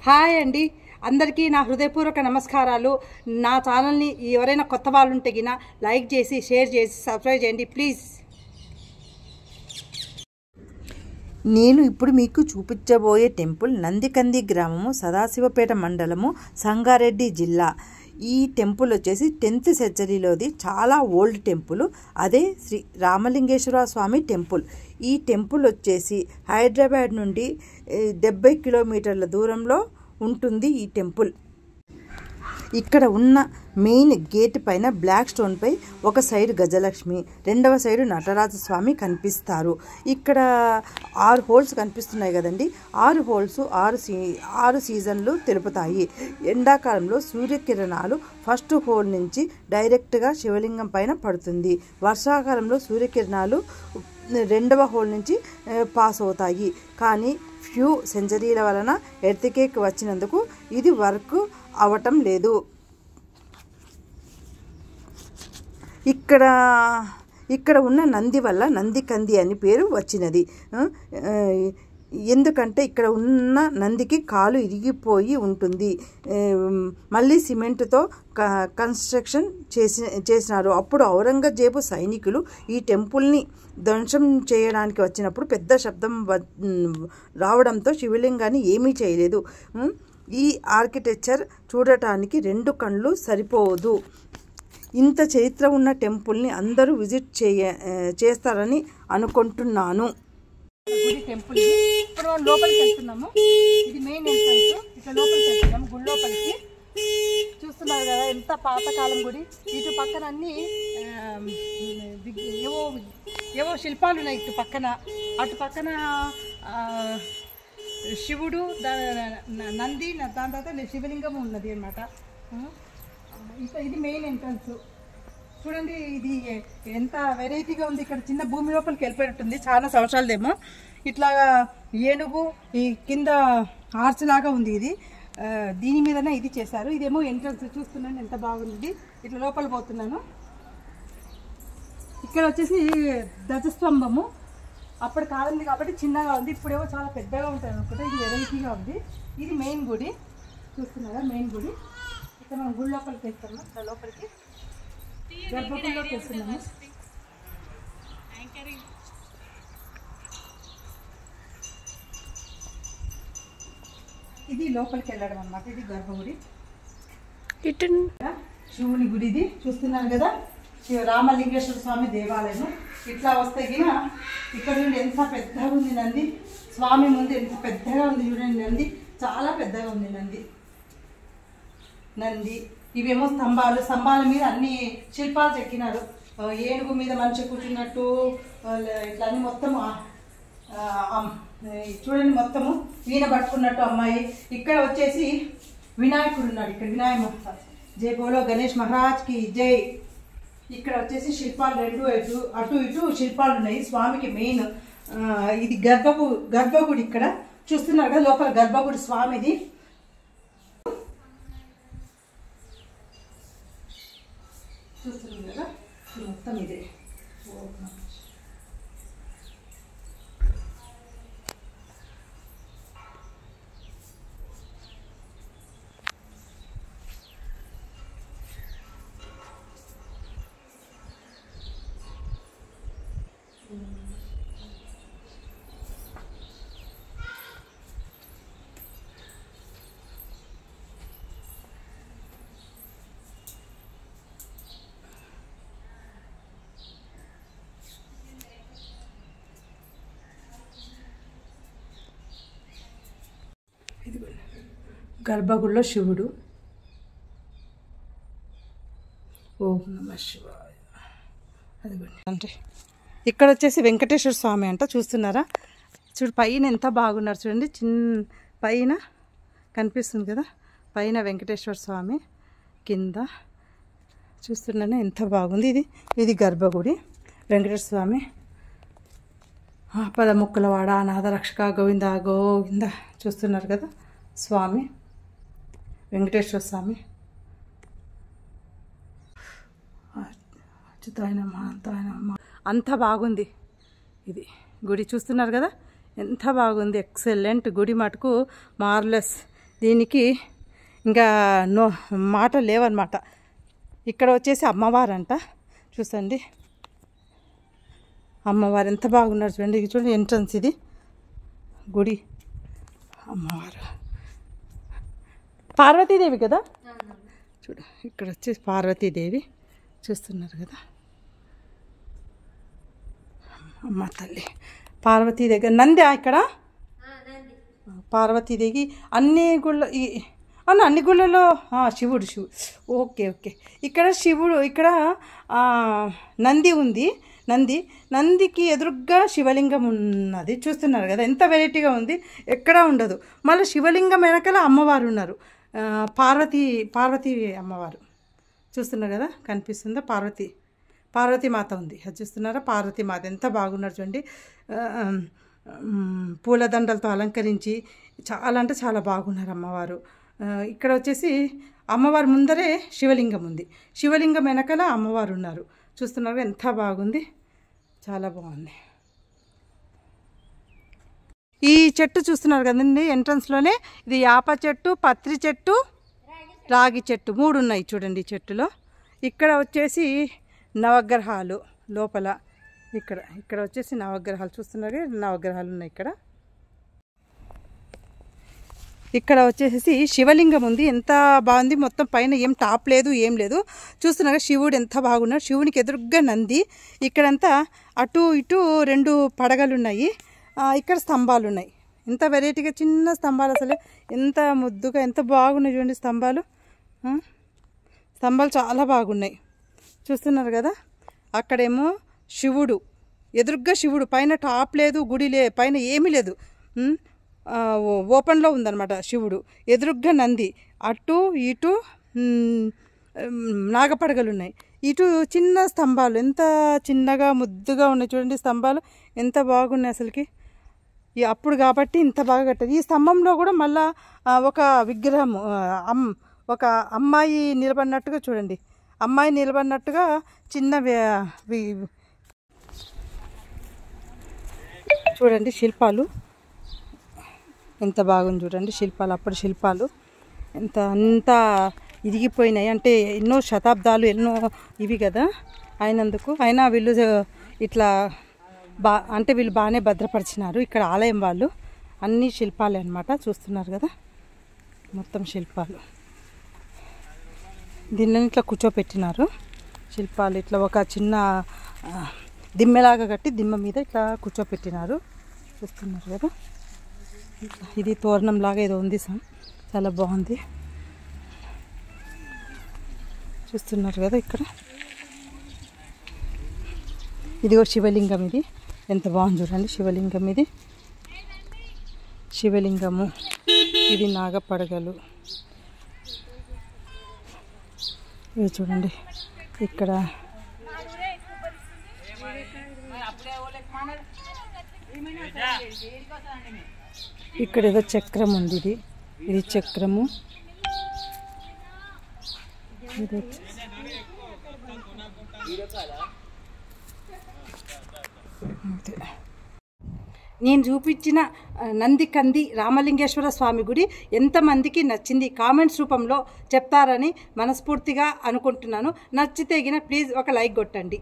Hi అండి, అందరికీ నా హృదయపూర్వక నమస్కారాలు. నా ఛానల్ని ఎవరైనా కొత్త వాళ్ళు ఉంటే గిన లైక్ చేసి షేర్ చేసి సబ్స్క్రైబ్ చేయండి ప్లీజ్. నేను ఇప్పుడు మీకు చూపించబోయే టెంపుల్ నందికంది గ్రామము, సదాశివపేట మండలము, సంగారెడ్డి జిల్లా. ఈ టెంపుల్ వచ్చేసి 10th సెంచరీలోది, చాలా ఓల్డ్ టెంపుల్. అదే శ్రీ రామలింగేశ్వర స్వామి టెంపుల్. ఈ టెంపుల్ వచ్చేసి హైదరాబాద్ నుండి 70 కిలోమీటర్ల దూరంలో ఉంటుంది ఈ టెంపుల్. ఇక్కడ ఉన్న మెయిన్ గేట్ పైన బ్లాక్ స్టోన్పై ఒక సైడ్ గజలక్ష్మి, రెండవ సైడ్ నటరాజస్వామి కనిపిస్తారు. ఇక్కడ 6 హోల్స్ కనిపిస్తున్నాయి కదండి. 6 హోల్స్ 6 సీజన్లు తెలుపుతాయి. ఎండాకాలంలో సూర్యకిరణాలు ఫస్ట్ హోల్ నుంచి డైరెక్ట్గా శివలింగం పైన పడుతుంది. వర్షాకాలంలో సూర్యకిరణాలు రెండవ హోల్ నుంచి పాస్ అవుతాయి. కానీ ఫ్యూ సెంచరీల వలన ఎర్త్క్వేక్ వచ్చినందుకు ఇది వర్క్ అవటం లేదు. ఇక్కడ ఉన్న నంది వల్ల నందికంది అని పేరు వచ్చినది. ఎందుకంటే ఇక్కడ ఉన్న నందికి కాలు ఇరిగిపోయి ఉంటుంది. మళ్ళీ సిమెంట్తో కన్స్ట్రక్షన్ చేసినారు. అప్పుడు ఔరంగజేబు సైనికులు ఈ టెంపుల్ని ధ్వంసం చేయడానికి వచ్చినప్పుడు పెద్ద శబ్దం రావడంతో శివలింగాన్ని ఏమీ చేయలేదు. ఈ ఆర్కిటెక్చర్ చూడటానికి 2 కళ్ళు సరిపోదు. ఇంత చరిత్ర ఉన్న టెంపుల్ని అందరూ విజిట్ చేస్తారని అనుకుంటున్నాను. గుడి టెంపుల్ ఇప్పుడు మనం లోపలికి వెళ్తున్నాము. ఇది మెయిన్ ఎంట్రన్స్. ఇట్లా లోపలికి వెళ్తున్నాము. గుడి లోపలికి చూస్తున్నారు కదా, ఎంత పాతకాలం గుడి. ఇటు పక్కన అన్ని ఏవో శిల్పాలు ఉన్నాయి. ఇటు పక్కన అటు పక్కన శివుడు, నంది, దాని తర్వాత శివలింగం ఉన్నది అన్నమాట. ఇది మెయిన్ ఎంట్రన్స్. చూడండి, ఇది ఎంత వెరైటీగా ఉంది. ఇక్కడ చిన్న భూమి లోపలికి వెళ్ళిపోయినట్టుంది, చాలా సంవత్సరాలదేమో. ఇట్లా ఏనుగు ఈ కింద ఆర్చ్ లాగా ఉంది. ఇది దీని మీదనే ఇది చేశారు. ఇదేమో ఎంట్రన్స్. చూస్తున్నాను ఎంత బాగుంది. ఇట్లా లోపల పోతున్నాను. ఇక్కడ వచ్చేసి ధ్వజస్తంభము. అప్పటి కాలంది కాబట్టి చిన్నగా ఉంది, ఇప్పుడేమో చాలా పెద్దగా ఉంటుంది అనుకుంటా. ఇది వెరైటీగా ఉంది. ఇది మెయిన్ గుడి. చూస్తున్నారా, మెయిన్ గుడి. ఇక్కడ మనం గుడి లోపలికి వెళ్తున్నాం. ఇక్కడ లోపలికి గర్భగుడిలోకి వస్తున్నాము. ఇది లోపలికి వెళ్ళడం అన్నమాట. ఇది గర్భగుడి, శివుని గుడి. ఇది చూస్తున్నారు కదా, రామలింగేశ్వర స్వామి దేవాలయం. ఇట్లా వస్తే గిన ఇక్కడ నుండి ఎంత పెద్దగా ఉంది నంది. స్వామి ముందు ఎంత పెద్దగా ఉంది చూడండి. నంది చాలా పెద్దగా ఉంది. నంది ఇవేమో స్తంభాల మీద అన్ని శిల్పాలు చెక్కినారు. ఏనుగు మీద మనిషి కూర్చున్నట్టు ఇట్లా అన్ని మొత్తం చూడండి, మొత్తము వీణ పట్టుకున్నట్టు అమ్మాయి. ఇక్కడ వచ్చేసి వినాయకుడు ఉన్నాడు. ఇక్కడ వినాయక జై బోలో గణేష్ మహారాజ్కి జై. ఇక్కడ వచ్చేసి శిల్పాలు అటు ఇటు శిల్పాలు ఉన్నాయి. స్వామికి మెయిన్ ఇది గర్భగుడి. ఇక్కడ చూస్తున్నారు కదా, లోపల గర్భగుడి స్వామిది. చూస్తున్నారు కదా, మొత్తం ఇదే. గర్భగుడిలో శివుడు. ఓం నమః శివాయ. అదిగోండి. అంటే ఇక్కడ వచ్చేసి వెంకటేశ్వర స్వామి అంట. చూస్తున్నారా, చూడు పైన ఎంత బాగున్నారు చూడండి. పైన కనిపిస్తుంది కదా, పైన వెంకటేశ్వర స్వామి, కింద చూస్తున్నాను ఎంత బాగుంది. ఇది గర్భగుడి. వెంకటేశ్వర స్వామి పదముక్కలవాడ, అనాథ రక్షక, గోవింద గోవింద. చూస్తున్నారు కదా స్వామి, వెంకటేశ్వర స్వామి. అంత బాగుంది ఇది గుడి. చూస్తున్నారు కదా ఎంత బాగుంది. ఎక్సలెంట్ గుడి మటుకు, మార్లెస్. దీనికి ఇంకా మాట లేవన్నమాట. ఇక్కడ వచ్చేసి అమ్మవారంట, చూసండి అమ్మవారు ఎంత బాగున్నారు చూడండి. ఇది చూడండి ఎంట్రన్స్, ఇది గుడి. అమ్మవారు పార్వతీదేవి కదా, చూడ ఇక్కడ వచ్చేసి పార్వతీదేవి చూస్తున్నారు కదా. అమ్మ తల్లి పార్వతీ దగ్గర నంది ఇక్కడ పార్వతీదేవి అన్ని గుళ్ళ అవును అన్ని గుళ్ళలో శివుడు. Okay okay. ఇక్కడ శివుడు, ఇక్కడ నంది ఉంది. నందికి ఎదురుగ్గా శివలింగం ఉన్నది చూస్తున్నారు కదా. ఎంత వెరైటీగా ఉంది, ఎక్కడా ఉండదు. మళ్ళీ శివలింగం వెనకాల అమ్మవారు ఉన్నారు, పార్వతీ అమ్మవారు చూస్తున్నారు కదా, కనిపిస్తుందా? పార్వతీ మాత ఉంది, అది చూస్తున్నారా? పార్వతీ మాత ఎంత బాగున్నారు చూడండి. పూలదండలతో అలంకరించి చాలా అంటే చాలా బాగున్నారు అమ్మవారు. ఇక్కడ వచ్చేసి అమ్మవారి ముందరే శివలింగం ఉంది, శివలింగం వెనకాల అమ్మవారు ఉన్నారు చూస్తున్నారు. ఎంత బాగుంది, చాలా బాగుంది. ఈ చెట్టు చూస్తున్నారు కదండి ఎంట్రన్స్లోనే, ఇది యాప చెట్టు, పత్రి చెట్టు, రాగి చెట్టు 3 ఉన్నాయి చూడండి ఈ చెట్టులో. ఇక్కడ వచ్చేసి నవగ్రహాలు లోపల, ఇక్కడ వచ్చేసి నవగ్రహాలు చూస్తున్నారు, నవగ్రహాలు ఉన్నాయి ఇక్కడ. ఇక్కడ వచ్చేసి శివలింగం ఉంది, ఎంత బాగుంది. మొత్తం పైన ఏం టాప్ లేదు, ఏం లేదు. చూస్తున్నారా శివుడు ఎంత బాగున్నాడు. శివునికి ఎదురుగ్గా నంది. ఇక్కడంతా అటు ఇటు 2 పడగలు ఉన్నాయి. ఇక్కడ స్తంభాలు ఉన్నాయి, ఎంత వెరైటీగా చిన్న స్తంభాలు, అసలు ఎంత ముద్దుగా ఎంత బాగున్నాయి చూడండి స్తంభాలు. స్తంభాలు చాలా బాగున్నాయి చూస్తున్నారు కదా. అక్కడేమో శివుడు, ఎదురుగ్గా శివుడు, పైన టాప్ లేదు, గుడి పైన ఏమీ లేదు, ఓపెన్లో ఉందన్నమాట శివుడు. ఎదురుగ్గా నంది, అటు ఇటు నాగపడగలు ఉన్నాయి, ఇటు చిన్న స్తంభాలు, ఎంత చిన్నగా ముద్దుగా ఉన్నాయి చూడండి స్తంభాలు, ఎంత బాగున్నాయి అసలుకి. అప్పుడు కాబట్టి ఇంత బాగా కట్టారు. ఈ స్తంభంలో కూడా మళ్ళా ఒక విగ్రహం, ఒక అమ్మాయి నిలబడినట్టుగా చూడండి, అమ్మాయి నిలబడినట్టుగా చిన్న చూడండి శిల్పాలు ఎంత బాగుంది చూడండి. శిల్పాలు, అప్పటి శిల్పాలు అంత ఇరిగిపోయినాయి, అంటే ఎన్నో శతాబ్దాలు ఎన్నో ఇవి కదా అయినందుకు. అయినా వీళ్ళు ఇట్లా అంటే వీళ్ళు బాగానే భద్రపరిచినారు. ఇక్కడ ఆలయం వాళ్ళు అన్ని శిల్పాలే అన్నమాట చూస్తున్నారు కదా, మొత్తం శిల్పాలు. దీనిలో ఇట్లా కూర్చోపెట్టినారు శిల్పాలు, ఇట్లా ఒక చిన్న దిమ్మెలాగా కట్టి దిమ్మ మీద ఇట్లా కూర్చోపెట్టినారు చూస్తున్నారు కదా. ఇది తోరణం లాగా ఏదో ఉంది, చాలా బాగుంది చూస్తున్నారు కదా. ఇక్కడ ఇదిగో శివలింగం, ఇది ఎంత బాగుంది చూడండి శివలింగం. ఇది శివలింగము, ఇది నాగపడగలు, ఇది చూడండి. ఇక్కడ ఏదో చక్రం ఉంది, ఇది చక్రము. నేను చూపించిన నందికంది రామలింగేశ్వర స్వామి గుడి ఎంతమందికి నచ్చింది కామెంట్స్ రూపంలో చెప్తారని మనస్ఫూర్తిగా అనుకుంటున్నాను. నచ్చితే గిన ప్లీజ్ ఒక లైక్ కొట్టండి.